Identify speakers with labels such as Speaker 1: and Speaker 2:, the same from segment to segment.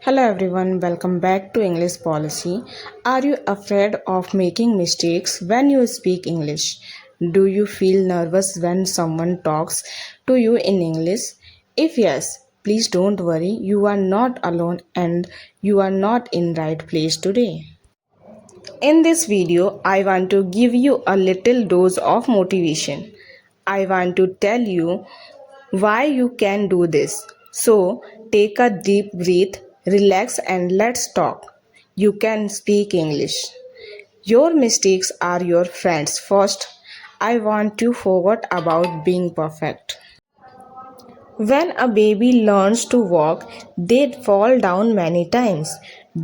Speaker 1: Hello everyone, welcome back to English Policy. Are you afraid of making mistakes when you speak English? Do you feel nervous when someone talks to you in English? If yes, please don't worry, you are not alone and you are not in right place today. In this video, I want to give you a little dose of motivation. I want to tell you why you can do this. So, take a deep breath, relax, and let's talk. You can speak English. Your mistakes are your friends. First, I want to forget about being perfect. When a baby learns to walk, they fall down many times.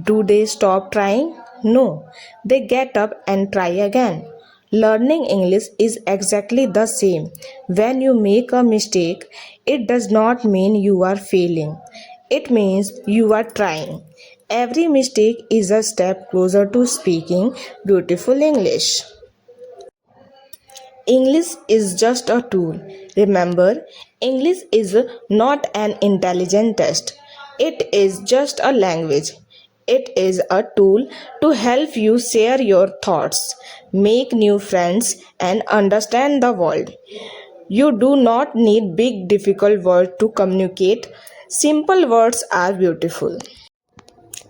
Speaker 1: Do they stop trying? No, they get up and try again. Learning English is exactly the same. When you make a mistake, it does not mean you are failing. It means you are trying. Every mistake is a step closer to speaking beautiful English. English is just a tool. Remember, English is not an intelligence test. It is just a language. It is a tool to help you share your thoughts, make new friends, and understand the world. You do not need big, difficult words to communicate. Simple words are beautiful.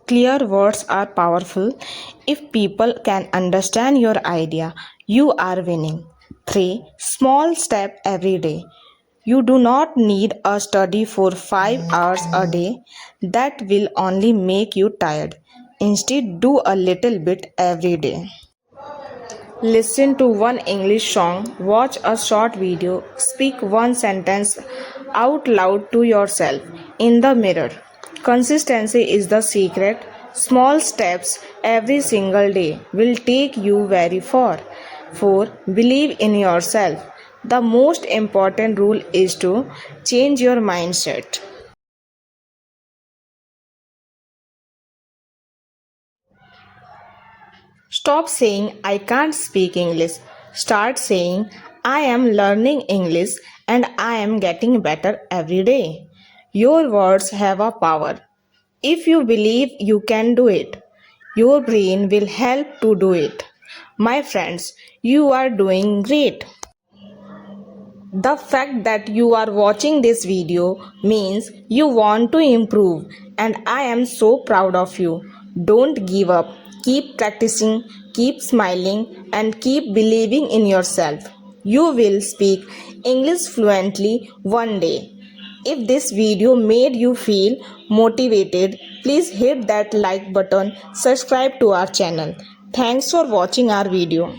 Speaker 1: Clear words are powerful. If people can understand your idea, you are winning. 3. Small step every day. You do not need a study for 5 hours a day. That will only make you tired. Instead, do a little bit every day. Listen to one English song, watch a short video, speak one sentence out loud to yourself in the mirror. Consistency is the secret. Small steps every single day will take you very far. 4. Believe in yourself. The most important rule is to change your mindset. Stop saying I can't speak English. Start saying I am learning English and I am getting better every day. Your words have a power. If you believe you can do it, your brain will help to do it. My friends, you are doing great. The fact that you are watching this video means you want to improve, and I am so proud of you. Don't give up. Keep practicing, keep smiling, and keep believing in yourself. You will speak English fluently one day. If this video made you feel motivated, please hit that like button, subscribe to our channel. Thanks for watching our video.